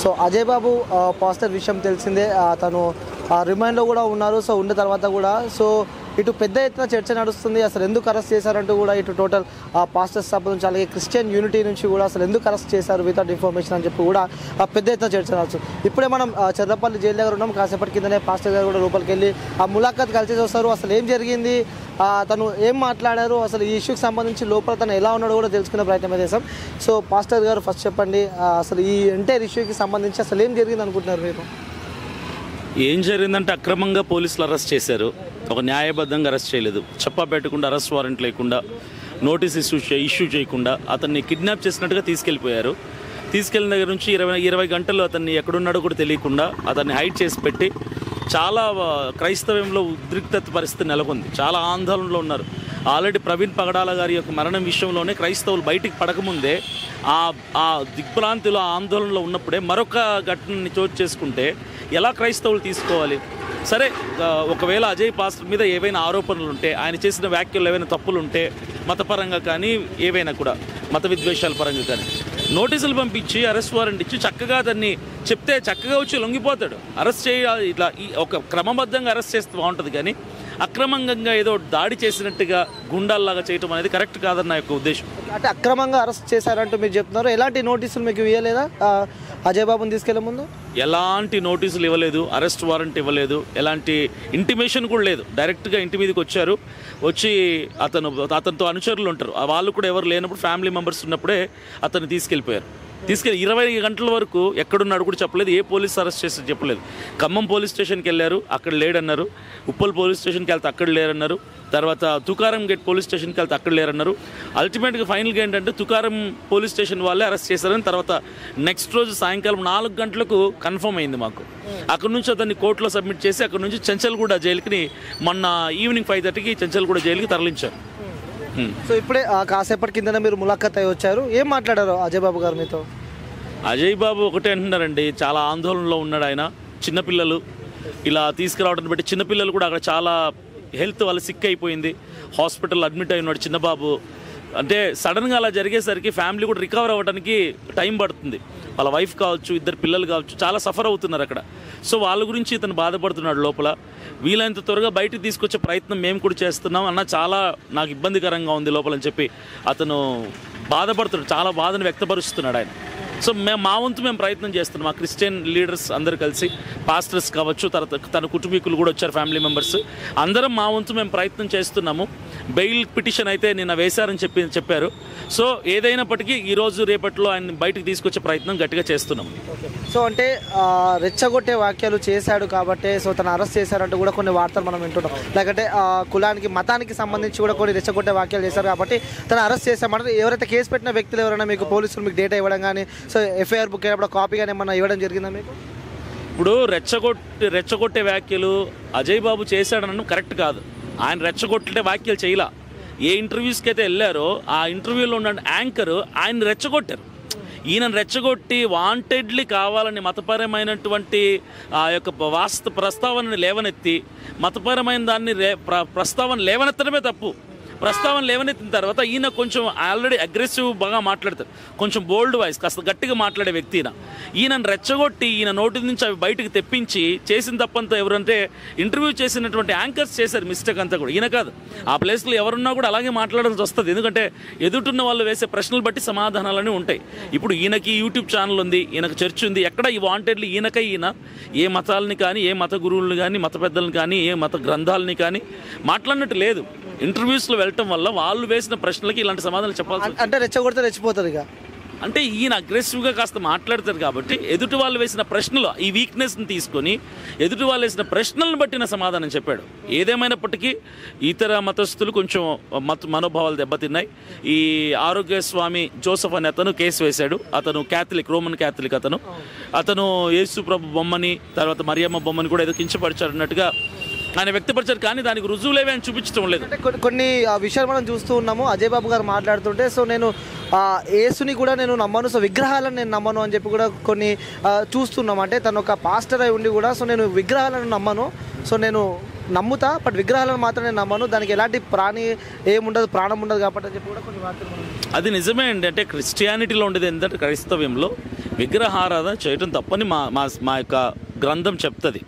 So Ajay బాబు pastor విషయం తెలిసిందే, తను రిమైండ్లో కూడా ఉన్నారు. సో ఉన్న తర్వాత కూడా సో ఇటు పెద్ద ఎత్తున చర్చ నడుస్తుంది. అసలు ఎందుకు అరెస్ట్ చేశారంటూ కూడా ఇటు టోటల్ పాస్టర్ సభ నుంచి అలాగే క్రిస్టియన్ యూనిటీ నుంచి కూడా అసలు ఎందుకు అరెస్ట్ చేశారు వితౌట్ ఇన్ఫర్మేషన్ అని చెప్పి కూడా పెద్ద ఎత్తున చర్చ నడుస్తుంది. ఇప్పుడే మనం చర్లపల్లి జైలు దగ్గర ఉన్నాం. కాసేపటి కిందనే పాస్టర్ గారు కూడా లోపలికి వెళ్ళి ఆ ములాఖాత్ కలిసి వస్తారు. అసలు ఏం జరిగింది, తను ఏం మాట్లాడారు, అసలు ఈ ఇష్యూకి సంబంధించి లోపల తను ఎలా ఉన్నాడో కూడా తెలుసుకునే ప్రయత్నం చేశాం. సో పాస్టర్ గారు ఫస్ట్ చెప్పండి, అసలు ఈ ఎంటైర్ ఇష్యూకి సంబంధించి అసలు ఏం జరిగింది అనుకుంటున్నారు మీరు? ఏం జరిగిందంటే అక్రమంగా పోలీసులు అరెస్ట్ చేశారు. ఒక న్యాయబద్ధంగా అరెస్ట్ చేయలేదు. చెప్పా పెట్టకుండా, అరెస్ట్ వారెంట్ లేకుండా, నోటీస్ ఇష్యూ చేయకుండా అతన్ని కిడ్నాప్ చేసినట్టుగా తీసుకెళ్ళిపోయారు. తీసుకెళ్ళిన దగ్గర నుంచి 20 గంటలు అతన్ని ఎక్కడున్నాడో కూడా తెలియకుండా అతన్ని హైడ్ చేసి పెట్టి చాలా క్రైస్తవంలో ఉద్రిక్తత పరిస్థితి నెలకొంది. చాలా ఆందోళనలో ఉన్నారు. ఆల్రెడీ ప్రవీణ్ పగడాల గారి యొక్క మరణం విషయంలోనే క్రైస్తవులు బయటికి పడకముందే ఆ దిగ్భ్రాంతిలో ఆందోళనలో ఉన్నప్పుడే మరొక ఘటనని చోటు చేసుకుంటే ఎలా క్రైస్తవులు తీసుకోవాలి? సరే, ఒకవేళ అజయ్ పాస్టర్ మీద ఏవైనా ఆరోపణలు ఉంటే, ఆయన చేసిన వ్యాఖ్యలు ఏవైనా తప్పులు ఉంటే, మతపరంగా కానీ ఏవైనా కూడా మత విద్వేషాల పరంగా కానీ నోటీసులు పంపించి అరెస్ట్ వారెంట్ ఇచ్చి చక్కగా దాన్ని చెప్తే చక్కగా వచ్చి లొంగిపోతాడు. అరెస్ట్ చేయాలి, ఇట్లా ఒక క్రమబద్ధంగా అరెస్ట్ చేస్తే బాగుంటుంది. కానీ అక్రమంగా ఏదో దాడి చేసినట్టుగా గుండాల్లాగా చేయటం అనేది కరెక్ట్ కాదని నా యొక్క ఉద్దేశం. అంటే అక్రమంగా అరెస్ట్ చేశారంటూ మీరు చెప్తున్నారు. ఎలాంటి నోటీసులు మీకు ఇవ్వలేదా అజయ్ బాబుని తీసుకెళ్లే ముందు? ఎలాంటి నోటీసులు ఇవ్వలేదు, అరెస్ట్ వారెంట్ ఇవ్వలేదు, ఎలాంటి ఇంటిమేషన్ కూడా లేదు. డైరెక్ట్గా ఇంటి మీదకి వచ్చారు. వచ్చి అతనితో అనుచరులు ఉంటారు, వాళ్ళు కూడా ఎవరు లేనప్పుడు, ఫ్యామిలీ మెంబర్స్ ఉన్నప్పుడే అతన్ని తీసుకెళ్ళిపోయారు. 20 గంటల వరకు ఎక్కడున్నాడు కూడా చెప్పలేదు. ఏ పోలీస్ అరెస్ట్ చేసి చెప్పలేదు. ఖమ్మం పోలీస్ స్టేషన్కి వెళ్ళారు, అక్కడ లేడన్నారు. ఉప్పల్ పోలీస్ స్టేషన్కి వెళ్తే అక్కడ లేరన్నారు. తర్వాత తుకారం గేట్ పోలీస్ స్టేషన్కి వెళ్తే అక్కడ లేరన్నారు. అల్టిమేట్గా ఫైనల్గా ఏంటంటే తుకారం పోలీస్ స్టేషన్ వాళ్ళే అరెస్ట్ చేశారని తర్వాత నెక్స్ట్ రోజు సాయంకాలం 4 గంటలకు కన్ఫర్మ్ అయింది మాకు. అక్కడ నుంచి అతన్ని కోర్టులో సబ్మిట్ చేసి అక్కడ నుంచి చెంచల్గూడ జైలుకి మొన్న ఈవినింగ్ 5:30కి చెంచల్గూడ జైలుకి తరలించారు. సో ఇప్పుడే కాసేపటి కింద మీరు ములాఖాత్ అయి వచ్చారు. ఏం మాట్లాడారు అజయ్ బాబు గారు మీతో? అజయ్ బాబు ఒకటే అంటున్నారండి, చాలా ఆందోళనలో ఉన్నాడు ఆయన. చిన్నపిల్లలు ఇలా తీసుకురావడం బట్టి చిన్నపిల్లలు కూడా అక్కడ చాలా హెల్త్ వాళ్ళ సిక్ అయిపోయింది, హాస్పిటల్ అడ్మిట్ అయి ఉన్నాడు చిన్నబాబు. అంటే సడన్గా అలా జరిగేసరికి ఫ్యామిలీ కూడా రికవర్ అవ్వడానికి టైం పడుతుంది. వాళ్ళ వైఫ్ కావచ్చు, 2 పిల్లలు కావచ్చు, చాలా సఫర్ అవుతున్నారు అక్కడ. సో వాళ్ళ గురించి ఇతను బాధపడుతున్నాడు లోపల. వీలైనంత త్వరగా బయటికి తీసుకొచ్చే ప్రయత్నం మేము కూడా చేస్తున్నాం అన్న. చాలా నాకు ఇబ్బందికరంగా ఉంది లోపల అని చెప్పి అతను బాధపడుతున్నాడు, చాలా బాధను వ్యక్తపరుస్తున్నాడు ఆయన. సో మా వంతు మేము ప్రయత్నం చేస్తున్నాం. మా క్రిస్టియన్ లీడర్స్ అందరూ కలిసి, పాస్టర్స్ కావచ్చు, తన కుటుంబీకులు కూడా వచ్చారు, ఫ్యామిలీ మెంబర్స్ అందరం మా వంతు మేము ప్రయత్నం చేస్తున్నాము. బెయిల్ పిటిషన్ అయితే నిన్న వేశారని చెప్పారు. సో ఏదైనప్పటికీ ఈరోజు రేపట్లో ఆయన బయటకు తీసుకొచ్చే ప్రయత్నం గట్టిగా చేస్తున్నాం. సో అంటే రెచ్చగొట్టే వాక్యాలు చేశాడు కాబట్టి సో తను అరెస్ట్ చేశారంటూ కూడా కొన్ని వార్తలు మనం వింటున్నాం. లేకంటే కులానికి, మతానికి సంబంధించి కూడా కొన్ని రెచ్చగొట్టే వాక్యాలు చేశారు కాబట్టి తను అరెస్ట్ చేశామంటే ఎవరైతే కేసు పెట్టిన వ్యక్తులు ఎవరైనా మీకు పోలీసులు మీకు డేటా ఇవ్వడం కానీ, సో ఎఫ్ఐఆర్ బుక్ అయినప్పుడు కాపీ కానీ ఏమన్నా ఇవ్వడం జరిగిందా మీకు? ఇప్పుడు రెచ్చగొట్టే వ్యాఖ్యలు అజయ్ బాబు చేశాడనడం కరెక్ట్ కాదు. ఆయన రెచ్చగొట్టే వ్యాఖ్యలు చేయలా. ఏ ఇంటర్వ్యూస్కి అయితే వెళ్ళారో ఆ ఇంటర్వ్యూలో ఉన్న యాంకర్ ఆయన రెచ్చగొట్టారు. ఈయన రెచ్చగొట్టి వాంటెడ్లీ కావాలని మతపరమైనటువంటి ఆ యొక్క ప్రస్తావనని లేవనెత్తి, మతపరమైన దాన్ని ప్రస్తావన లేవనెత్తడమే తప్పు. ప్రస్తావన లేవనెత్తిన తర్వాత ఈయన కొంచెం ఆల్రెడీ అగ్రెసివ్ బాగా మాట్లాడతారు, కొంచెం బోల్డ్ వాయిస్, కాస్త గట్టిగా మాట్లాడే వ్యక్తి ఈయనను రెచ్చగొట్టి ఈయన నోటి నుంచి అవి బయటకు తెప్పించి చేసిన తప్పంతా ఎవరంటే ఇంటర్వ్యూ చేసినటువంటి యాంకర్స్ చేశారు మిస్టేక్ అంతా కూడా. ఈయన కాదు, ఆ ప్లేస్లో ఎవరున్నా కూడా అలాగే మాట్లాడాల్సి వస్తుంది. ఎందుకంటే ఎదుటిన్న వాళ్ళు వేసే ప్రశ్నలు బట్టి సమాధానాలన్నీ ఉంటాయి. ఇప్పుడు ఈయనకి యూట్యూబ్ ఛానల్ ఉంది, ఈయనకు చర్చ్ ఉంది. ఎక్కడ ఈ వాంటెడ్లీ ఈయన ఏ మతాలని కానీ, ఏ మత గురువులను కానీ, మత పెద్దలను కానీ, ఏ మత గ్రంథాలని కానీ మాట్లాడినట్టు లేదు. ఇంటర్వ్యూస్లో వెళ్ళటం వల్ల వాళ్ళు వేసిన ప్రశ్నలకి ఇలాంటి సమాధానాలు చెప్పాల్సి, అంటే రెచ్చగొడితే రెచ్చిపోతారు ఇక. అంటే ఈయన అగ్రెసివ్గా కాస్త మాట్లాడతారు కాబట్టి ఎదుటి వాళ్ళు వేసిన ప్రశ్నలు, ఈ వీక్నెస్ని తీసుకొని ఎదుటి వాళ్ళు వేసిన ప్రశ్నలను బట్టిన సమాధానం చెప్పాడు. ఏదేమైనప్పటికీ ఇతర మతస్థులు కొంచెం మనోభావాలు దెబ్బతిన్నాయి. ఈ ఆరోగ్య స్వామి జోసఫ్ అనే అతను కేసు వేశాడు. అతను క్యాథలిక్, రోమన్ క్యాథలిక్. అతను యేసు ప్రభు బొమ్మని, తర్వాత మరియమ్మ బొమ్మని కూడా ఏదో కించపరిచాడు అన్నట్టుగా ఆయన వ్యక్తపరిచారు. కానీ దానికి రుజువులేవే అని చూపించడం లేదు. కొన్ని విషయాలు మనం చూస్తూ ఉన్నాము. అజయ్ బాబు గారు మాట్లాడుతుంటే సో నేను యేసుని కూడా నేను నమ్మను, సో విగ్రహాలను నేను నమ్మను అని చెప్పి కూడా కొన్ని చూస్తున్నాం. అంటే తను ఒక పాస్టర్ అయి ఉండి కూడా సో నేను విగ్రహాలను నమ్మను, సో నేను నమ్ముతా, బట్ విగ్రహాలను మాత్రం నేను నమ్మను, దానికి ఎలాంటి ఏముండదు, ప్రాణం ఉండదు కాబట్టి అని చెప్పి కూడా కొన్ని వార్తలు. అది నిజమే అండి. అంటే క్రిస్టియానిటీలో ఉండేది ఏంటంటే క్రైస్తవ్యంలో విగ్రహారాధన చేయటం తప్పని మా యొక్క గ్రంథం చెప్తుంది.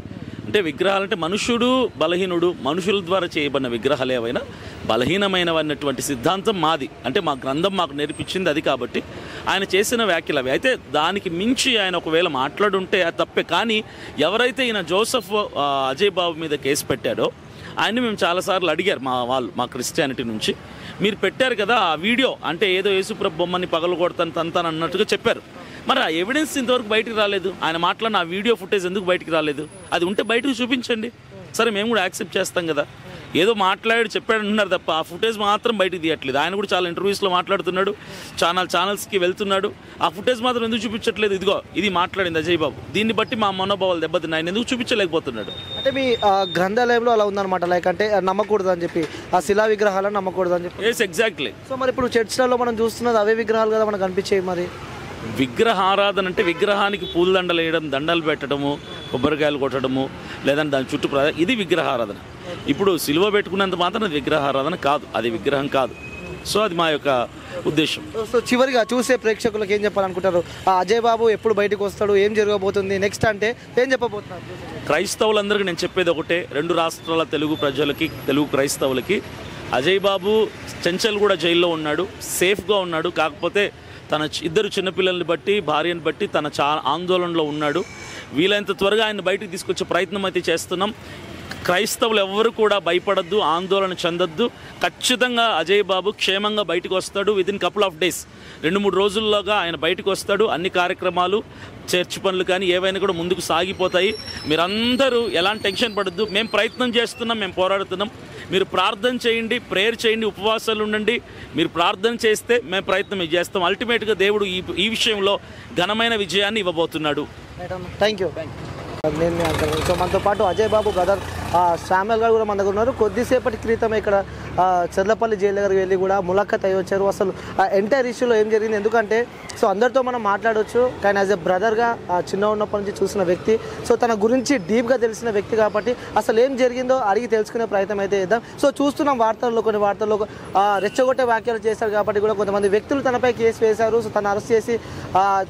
అంటే విగ్రహాలంటే మనుషుడు బలహీనుడు, మనుషుల ద్వారా చేయబడిన విగ్రహాలు ఏవైనా బలహీనమైనవన్నటువంటి సిద్ధాంతం మాది. అంటే మా గ్రంథం మాకు నేర్పించింది అది. కాబట్టి ఆయన చేసిన వ్యాఖ్యలు అవి. అయితే దానికి మించి ఆయన ఒకవేళ మాట్లాడుంటే అది తప్పే. కానీ ఎవరైతే ఈయన జోసెఫ్ అజయ్ బాబు మీద కేసు పెట్టాడో ఆయన్ని మేము చాలాసార్లు అడిగారు మా క్రిస్టియానిటీ నుంచి, మీరు పెట్టారు కదా ఆ వీడియో, అంటే ఏదో యేసుప్రభు బొమ్మని పగలగొడతాను తంతాను అన్నట్టుగా చెప్పారు. మరి ఆ ఎవిడెన్స్ ఇంతవరకు బయటికి రాలేదు. ఆయన మాట్లాడిన ఆ వీడియో ఫుటేజ్ ఎందుకు బయటికి రాలేదు? అది ఉంటే బయటకు చూపించండి, సరే మేము కూడా యాక్సెప్ట్ చేస్తాం కదా. ఏదో మాట్లాడి చెప్పాడంటున్నారు తప్ప ఆ ఫుటేజ్ మాత్రం బయటకు తీయట్లేదు. ఆయన కూడా చాలా ఇంటర్వ్యూస్లో మాట్లాడుతున్నాడు, ఛానల్స్కి వెళ్తున్నాడు. ఆ ఫుటేజ్ మాత్రం ఎందుకు చూపించట్లేదు? ఇదిగో ఇది మాట్లాడింది అజయ్ బాబు, దీన్ని బట్టి మా మనోభావాలు దెబ్బతిన్నాయి, ఆయన ఎందుకు చూపించలేకపోతున్నాడు? అంటే మీ గ్రంథాలయంలో అలా ఉందన్నమాట, లైక్ అంటే నమ్మకూడదు అని చెప్పి, ఆ శిలా విగ్రహాలను నమ్మకూడదు అని చెప్పి. Yes, exactly. సో మరి ఇప్పుడు చర్చ్లలో మనం చూస్తున్నది అవే విగ్రహాలు కదా మనకు కనిపించేవి. మరి విగ్రహారాధన అంటే విగ్రహానికి పూలదండలు వేయడం, దండలు పెట్టడము, కొబ్బరికాయలు కొట్టడము, లేదంటే దాని చుట్టూ ఇది విగ్రహారాధన. ఇప్పుడు సిలువ పెట్టుకున్నంత మాత్రం అది విగ్రహారాధన కాదు, అది విగ్రహం కాదు. సో అది మా యొక్క ఉద్దేశం. సో చివరిగా చూసే ప్రేక్షకులకు ఏం చెప్పాలనుకుంటారు? అజయ్ బాబు ఎప్పుడు బయటకు వస్తాడు, ఏం జరగబోతుంది నెక్స్ట్ అంటే ఏం చెప్పబోతున్నారు? క్రైస్తవులందరికీ నేను చెప్పేది ఒకటే, 2 రాష్ట్రాల తెలుగు ప్రజలకి, తెలుగు క్రైస్తవులకి, అజయ్ బాబు చెంచల్ కూడా జైల్లో ఉన్నాడు, సేఫ్గా ఉన్నాడు. కాకపోతే తన 2 చిన్నపిల్లల్ని బట్టి, భార్యను బట్టి తన ఆందోళనలో ఉన్నాడు. వీలైనంత త్వరగా ఆయన బయటకు తీసుకొచ్చే ప్రయత్నం అయితే చేస్తున్నాం. క్రైస్తవులు ఎవ్వరు కూడా భయపడద్దు, ఆందోళన చెందొద్దు. ఖచ్చితంగా అజయ్ బాబు క్షేమంగా బయటకు వస్తాడు. వితిన్ కపుల్ ఆఫ్ డేస్, 2-3 రోజుల్లోగా ఆయన బయటకు వస్తాడు. అన్ని కార్యక్రమాలు, చర్చ్ పనులు కానీ ఏవైనా కూడా ముందుకు సాగిపోతాయి. మీరందరూ ఎలాంటి టెన్షన్ పడద్దు. మేము ప్రయత్నం చేస్తున్నాం, మేము పోరాడుతున్నాం. మీరు ప్రార్థన చేయండి, ప్రేయర్ చేయండి, ఉపవాసాలు ఉండండి. మీరు ప్రార్థన చేస్తే మేము ప్రయత్నం చేస్తాం. అల్టిమేట్గా దేవుడు ఈ విషయంలో ఘనమైన విజయాన్ని ఇవ్వబోతున్నాడు. Thank you. నేను సో మనతో పాటు అజయ్ బాబు బ్రదర్ శామ్యుల్ గారు కూడా మన దగ్గర ఉన్నారు. కొద్దిసేపటి క్రితం ఇక్కడ చెర్లపల్లి జైలు దగ్గరికి వెళ్ళి కూడా ములాఖత్ అయ్యి వచ్చారు. అసలు ఎంటైర్ ఇష్యూలో ఏం జరిగింది, ఎందుకంటే సో అందరితో మనం మాట్లాడవచ్చు, కానీ యాజ్ ఎ బ్రదర్గా చిన్న ఉన్నప్పటి నుంచి చూసిన వ్యక్తి, సో తన గురించి డీప్గా తెలిసిన వ్యక్తి కాబట్టి అసలు ఏం జరిగిందో అడిగి తెలుసుకునే ప్రయత్నం అయితే చేద్దాం. సో చూస్తున్నాం కొన్ని వార్తల్లో రెచ్చగొట్టే వ్యాఖ్యలు చేశారు కాబట్టి కూడా కొంతమంది వ్యక్తులు తనపై కేసు వేశారు. సో తను అరెస్ట్ చేసి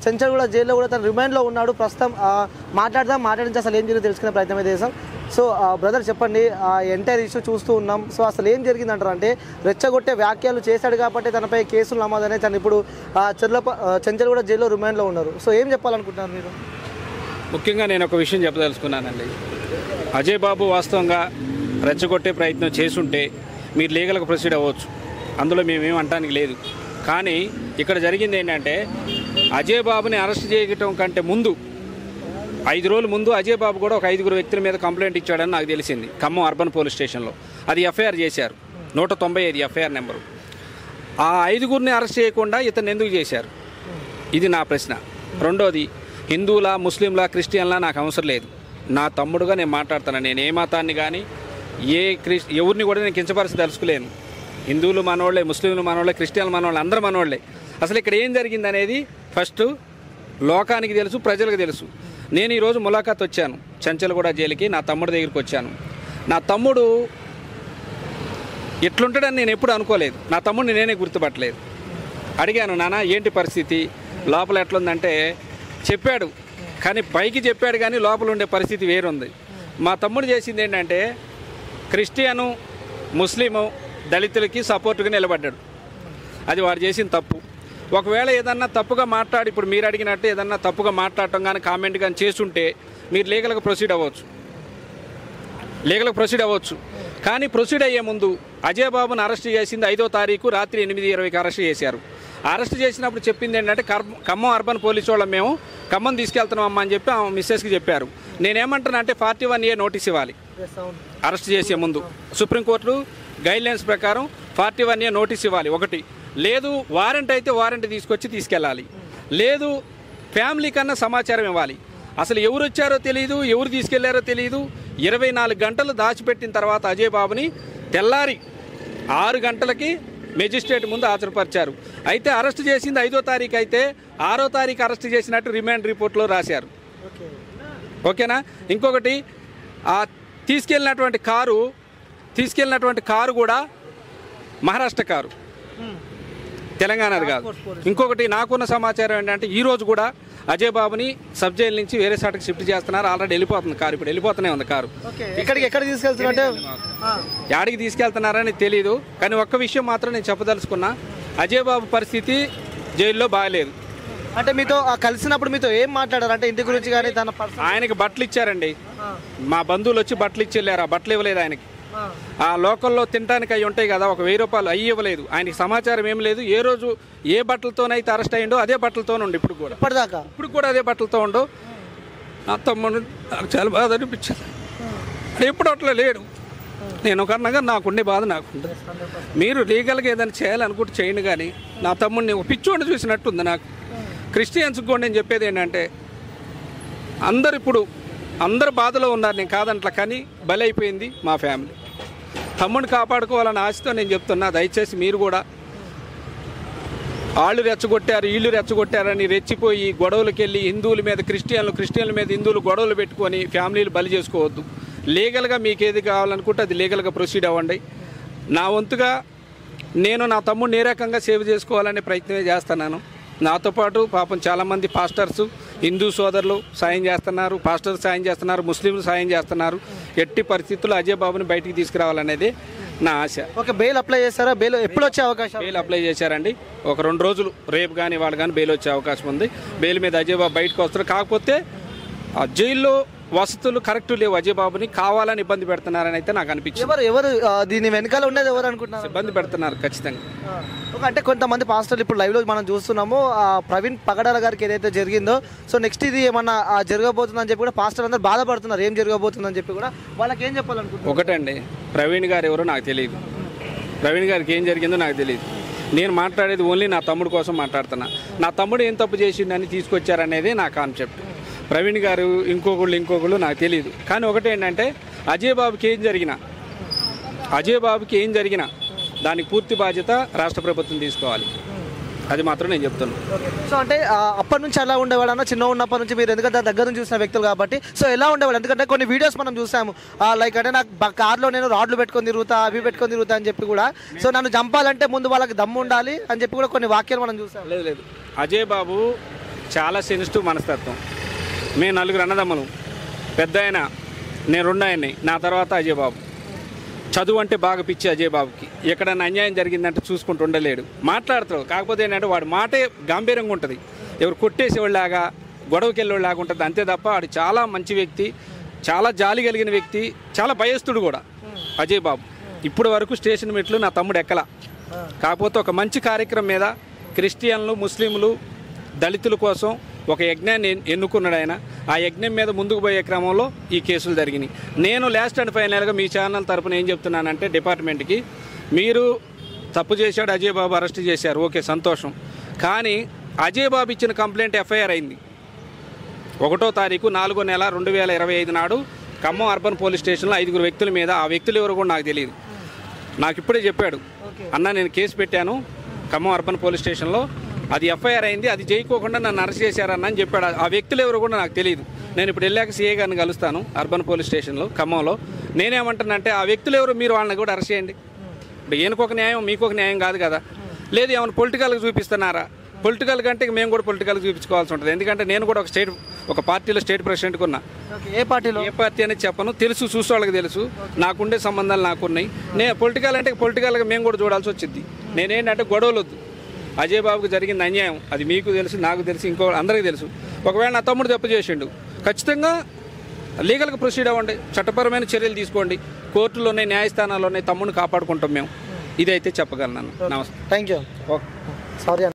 చెంచల్ కూడా జైల్లో కూడా తను రిమాండ్లో ఉన్నాడు. ప్రస్తుతం మాట్లాడించి అసలు ఏం జరిగిందో తెలుసుకునే ప్రయత్నం అయితే చేస్తాం. సో బ్రదర్ చెప్పండి, ఎంటైర్ ఇష్యూ చూస్తూ ఉన్నాం. సో అసలు ఏం జరిగింది అంటారు? అంటే రెచ్చగొట్టే వ్యాఖ్యలు చేశాడు కాబట్టి తనపై కేసులు నమోదనే, తను ఇప్పుడు చెంచల్ కూడా జైల్లో రిమాండ్లో ఉన్నారు. సో ఏం చెప్పాలనుకుంటున్నారు మీరు? ముఖ్యంగా నేను ఒక విషయం చెప్పదలుచుకున్నానండి. అజయ్ బాబు వాస్తవంగా రెచ్చగొట్టే ప్రయత్నం చేసుంటే మీరు లీగల్గా ప్రొసీడ్ అవ్వచ్చు, అందులో మేమేం అనడానికి లేదు. కానీ ఇక్కడ జరిగింది ఏంటంటే అజయ్ బాబుని అరెస్ట్ చేయటం కంటే ముందు 5 రోజుల ముందు అజయ్ బాబు కూడా ఒక 5 వ్యక్తుల మీద కంప్లైంట్ ఇచ్చాడని నాకు తెలిసింది, ఖమ్మం అర్బన్ పోలీస్ స్టేషన్లో. అది ఎఫ్ఐఆర్ చేశారు, 195 ఎఫ్ఐఆర్ నెంబరు. ఆ 5 అరెస్ట్ చేయకుండా ఇతను ఎందుకు చేశారు? ఇది నా ప్రశ్న. రెండోది, హిందువులా, ముస్లింలా, క్రిస్టియన్లా నాకు అవసరం లేదు. నా తమ్ముడుగా నేను మాట్లాడుతాను. నేను ఏ మతాన్ని కానీ ఎవరిని కూడా నేను కించపరిచి తెలుసుకోలేను. హిందువులు మనోళ్ళే, ముస్లింలు మనోళ్ళే, క్రిస్టియన్లు మనోళ్ళే, అందరూ మనోళ్ళే. అసలు ఇక్కడ ఏం జరిగింది అనేది ఫస్ట్ లోకానికి తెలుసు, ప్రజలకు తెలుసు. నేను ఈరోజు ములాఖాత్ వచ్చాను చెంచల్గూడ జైలుకి, నా తమ్ముడి దగ్గరికి వచ్చాను. నా తమ్ముడు ఎట్లుంటాడని నేను ఎప్పుడు అనుకోలేదు. నా తమ్ముడిని నేనే గుర్తుపట్టలేదు. అడిగాను, నాన్న ఏంటి పరిస్థితి, లోపల ఎట్లుందంటే చెప్పాడు, కానీ పైకి చెప్పాడు కానీ లోపల ఉండే పరిస్థితి వేరుంది. మా తమ్ముడు చేసింది ఏంటంటే క్రిస్టియను, ముస్లిము, దళితులకి సపోర్టుగా నిలబడ్డాడు. అది వాడు చేసిన తప్పు. ఒకవేళ ఏదన్నా తప్పుగా మాట్లాడి, ఇప్పుడు మీరు అడిగినట్టు ఏదన్నా తప్పుగా మాట్లాడటం కానీ కామెంట్ కానీ చేస్తుంటే మీరు లీగల్గా ప్రొసీడ్ అవ్వచ్చు. కానీ ప్రొసీడ్ అయ్యే ముందు అజయ్ బాబుని అరెస్ట్ చేసింది 5వ తారీఖు రాత్రి 8:20కి అరెస్ట్ చేశారు. అరెస్ట్ చేసినప్పుడు చెప్పింది ఏంటంటే ఖమ్మం అర్బన్ పోలీసు వాళ్ళం, మేము ఖమ్మం తీసుకెళ్తున్నాం అమ్మ అని చెప్పి ఆమె మిస్సెస్కి చెప్పారు. నేనేమంటానంటే 41A నోటీస్ ఇవ్వాలి అరెస్ట్ చేసే ముందు. సుప్రీంకోర్టు గైడ్లైన్స్ ప్రకారం 41A నోటీస్ ఇవ్వాలి. ఒకటి, లేదు వారెంట్ అయితే వారెంట్ తీసుకెళ్ళాలి. లేదు ఫ్యామిలీ కన్నా సమాచారం ఇవ్వాలి. అసలు ఎవరు వచ్చారో తెలియదు, ఎవరు తీసుకెళ్లారో తెలియదు. 24 గంటలు దాచిపెట్టిన తర్వాత అజయ్ బాబుని తెల్లారి 6 గంటలకి మెజిస్ట్రేట్ ముందు హాజరుపరిచారు. అయితే అరెస్ట్ చేసింది 5వ తారీఖు అయితే 6వ తారీఖు అరెస్ట్ చేసినట్టు రిమాండ్ రిపోర్ట్లో రాశారు. ఓకేనా? ఇంకొకటి, ఆ తీసుకెళ్ళినటువంటి కారు కూడా మహారాష్ట్ర కారు, తెలంగాణది కాదు. ఇంకొకటి నాకున్న సమాచారం ఏంటంటే ఈరోజు కూడా అజయ్ బాబుని సబ్ జైలు నుంచి వేరే చోటకి షిఫ్ట్ చేస్తున్నారు. ఆల్రెడీ వెళ్ళిపోతుంది కారు, ఇప్పుడు వెళ్ళిపోతూనే ఉంది కారు. ఎక్కడ తీసుకెళ్తున్నట్టే యాడికి తీసుకెళ్తున్నారని తెలీదు. కానీ ఒక్క విషయం మాత్రం నేను చెప్పదలుచుకున్నా, అజయ్ బాబు పరిస్థితి జైల్లో బాగాలేదు. అంటే మీతో కలిసినప్పుడు మీతో ఏం మాట్లాడారు? అంటే ఇంటి గురించి కానీ తన ఆయనకి బట్టలు ఇచ్చారండి, మా బంధువులు వచ్చి బట్టలు ఇచ్చి వెళ్ళారు. ఆ బట్టలు ఇవ్వలేదు ఆయనకి. ఆ లోకల్లో తినడానికి అవి ఉంటాయి కదా, 1000 రూపాయలు అవి ఇవ్వలేదు. ఆయనకి సమాచారం ఏం లేదు. ఏ రోజు ఏ బట్టలతోనైతే అరెస్ట్ అయ్యిండో అదే బట్టలతోనే ఉండు ఇప్పుడు కూడా అదే బట్టలతో ఉండు. నా తమ్ముడు నాకు చాలా బాధ అనిపించింది. ఎప్పుడు అట్లా లేడు. నేను ఒక అన్నగా నాకుండే బాధ నాకుంది. మీరు లీగల్గా ఏదైనా చేయాలనుకుంటే చేయండి, కానీ నా తమ్ముడిని ఒక పిచ్చోడిని చూసినట్టుంది నాకు. క్రిస్టియన్స్కి కూడా నేను చెప్పేది ఏంటంటే, అందరు బాధలో ఉన్నారు, నేను కాదంట్లా, కానీ బలైపోయింది మా ఫ్యామిలీ. తమ్ముడిని కాపాడుకోవాలని ఆశతో నేను చెప్తున్నా, దయచేసి మీరు కూడా వాళ్ళు రెచ్చగొట్టారు వీళ్ళు రెచ్చగొట్టారని రెచ్చిపోయి గొడవలకు వెళ్ళి క్రిస్టియన్ల మీద హిందువులు గొడవలు పెట్టుకొని ఫ్యామిలీలు బలి చేసుకోవద్దు. లీగల్గా మీకు ఏది కావాలనుకుంటే అది లీగల్గా ప్రొసీడ్ అవ్వండి. నా వంతుగా నేను నా తమ్ముడిని ఏ రకంగా సేవ్ చేసుకోవాలనే ప్రయత్నమే చేస్తున్నాను. నాతో పాటు పాపం చాలామంది పాస్టర్స్, హిందూ సోదరులు సాయం చేస్తున్నారు, పాస్టర్స్ సాయం చేస్తున్నారు, ముస్లింలు సాయం చేస్తున్నారు. ఎట్టి పరిస్థితుల్లో అజయ్ బాబుని బయటికి తీసుకురావాలనేది నా ఆశ. ఒక బెయిల్ అప్లై చేస్తారా? బెయిల్ ఎప్పుడు వచ్చే అవకాశం? బెయిల్ అప్లై చేశారండి. ఒక 2 రోజులు, రేపు కానీ వాళ్ళు కానీ బెయిల్ వచ్చే అవకాశం ఉంది. బెయిల్ మీద అజయ్ బాబు బయటకు వస్తారు. కాకపోతే ఆ జైల్లో వసతులు కరెక్ట్ లేవు. అజయ్ బాబుని కావాలని ఇబ్బంది పెడుతున్నారని అయితే నాకు అనిపించింది. ఎవరు దీని వెనకాల ఉండేది ఎవరు అనుకుంటున్నారు? ఇబ్బంది పెడుతున్నారు ఖచ్చితంగా. అంటే కొంతమంది పాస్టర్లు ఇప్పుడు లైవ్లో మనం చూస్తున్నాము, ప్రవీణ్ పగడాల గారికి ఏదైతే జరిగిందో, సో నెక్స్ట్ ఇది ఏమన్నా జరగబోతుందని చెప్పి కూడా పాస్టర్ అందరూ బాధపడుతున్నారు. ఏం జరగబోతుందని చెప్పి కూడా వాళ్ళకి ఏం చెప్పాలనుకుంటున్నారు? ఒకటండి, ప్రవీణ్ గారు ఎవరో నాకు తెలియదు. ప్రవీణ్ గారికి ఏం జరిగిందో నాకు తెలియదు. నేను మాట్లాడేది ఓన్లీ నా తమ్ముడు కోసం మాట్లాడుతున్నా. నా తమ్ముడు ఏం తప్పు చేసిండని తీసుకొచ్చారనేది నా కాన్సెప్ట్. ప్రవీణ్ గారు ఇంకొకళ్ళు నాకు తెలియదు. కానీ ఒకటేంటంటే, అజయ్ బాబుకి ఏం జరిగినా దానికి పూర్తి బాధ్యత రాష్ట్ర ప్రభుత్వం తీసుకోవాలి. అది మాత్రం నేను చెప్తున్నాను. సో అంటే అప్పటి నుంచి ఎలా ఉండేవాడు అన్న, చిన్న ఉన్నప్పటి నుంచి మీరు ఎందుకంటే దగ్గర నుంచి చూసిన వ్యక్తులు కాబట్టి, సో ఎలా ఉండేవాడు? ఎందుకంటే కొన్ని వీడియోస్ మనం చూసాము, లైక్ అంటే నాకు కార్లో నేను రాడ్లు పెట్టుకొని తిరుగుతా, అవి పెట్టుకొని తిరుగుతా అని చెప్పి కూడా, సో నన్ను చంపాలంటే ముందు వాళ్ళకి దమ్ము ఉండాలి అని చెప్పి కూడా కొన్ని వాక్యాలు మనం చూసాం. లేదు, అజయ్ బాబు చాలా సెన్సిటివ్ మనస్తత్వం. మేము 4 అన్నదమ్ములు, పెద్ద ఆయన, నేను 2 ఆయన్ని, నా తర్వాత అజయ్ బాబు. చదువు అంటే బాగా పిచ్చి అజయ్ బాబుకి. ఎక్కడన్నా అన్యాయం జరిగిందంటే చూసుకుంటూ ఉండలేడు, మాట్లాడతాడు. కాకపోతే ఏంటంటే వాడి మాటే గాంభీర్యంగా ఉంటుంది, ఎవరు కొట్టేసేవాళ్ళలాగా గొడవకి వెళ్ళేవాళ్ళలాగా ఉంటుంది. అంతే తప్ప వాడు చాలా మంచి వ్యక్తి, చాలా జాలి కలిగిన వ్యక్తి, చాలా భయస్తుడు కూడా అజయ్ బాబు. ఇప్పుడు వరకు స్టేషన్ మెట్లు నా తమ్ముడు ఎక్కల. కాకపోతే ఒక మంచి కార్యక్రమం మీద క్రిస్టియన్లు, ముస్లింలు, దళితుల కోసం ఒక యజ్ఞాన్ని ఎన్నుకున్నాడు ఆయన. ఆ యజ్ఞం మీద ముందుకు పోయే క్రమంలో ఈ కేసులు జరిగినాయి. నేను లాస్ట్ అండ్ ఫైనల్గా మీ ఛానల్ తరపున ఏం చెప్తున్నానంటే, డిపార్ట్మెంట్కి, మీరు తప్పు చేశాడు, అజయ్ బాబు అరెస్ట్ చేశారు, ఓకే సంతోషం. కానీ అజయ్ బాబు ఇచ్చిన కంప్లైంట్ ఎఫ్ఐఆర్ అయింది 1వ తారీఖు 4వ నెల 2025 నాడు ఖమ్మం అర్బన్ పోలీస్ స్టేషన్లో 5 వ్యక్తుల మీద. ఆ వ్యక్తులు ఎవరు కూడా నాకు తెలియదు. నాకు ఇప్పుడే చెప్పాడు, అన్న నేను కేసు పెట్టాను ఖమ్మం అర్బన్ పోలీస్ స్టేషన్లో, అది ఎఫ్ఐఆర్ అయింది, అది చేయకోకుండా నన్ను అరెస్ట్ చేశారన్న అని చెప్పాడు. ఆ వ్యక్తులు ఎవరు కూడా నాకు తెలియదు. నేను ఇప్పుడు వెళ్ళాక సీఏ గారిని కలుస్తాను అర్బన్ పోలీస్ స్టేషన్లో ఖమ్మంలో. నేనేమంటానంటే, ఆ వ్యక్తులు ఎవరు, మీరు వాళ్ళని కూడా అరెస్ట్ చేయండి. ఇప్పుడు ఈయనకొక న్యాయం మీకొక న్యాయం కాదు కదా. లేదు ఏమైనా పొలిటికల్గా చూపిస్తున్నారా? పొలిటికల్ కంటే మేము కూడా పొలిటికల్గా చూపించుకోవాల్సి ఉంటుంది. ఎందుకంటే నేను కూడా ఒక పార్టీలో స్టేట్ ప్రెసిడెంట్గా ఉన్నా. ఏ పార్టీ అనేది చెప్పను, తెలుసు, చూసే వాళ్ళకి తెలుసు. నాకుండే సంబంధాలు నాకున్నాయి. నేను పొలిటికల్ అంటే పొలిటికల్గా మేము కూడా చూడాల్సి వచ్చింది. నేనేంటంటే గొడవలు వద్దు. అజయ్ బాబుకి జరిగిన అన్యాయం అది మీకు తెలుసు, నాకు తెలుసు, ఇంకో అందరికీ తెలుసు. ఒకవేళ నా తమ్ముడు తప్పు చేసిండు, ఖచ్చితంగా లీగల్గా ప్రొసీడ్ అవ్వండి, చట్టపరమైన చర్యలు తీసుకోండి. కోర్టులోనే, న్యాయస్థానాల్లోనే తమ్ముడిని కాపాడుకుంటాం మేము. ఇదైతే చెప్పగలను. నమస్తే. Thank you. సారీ.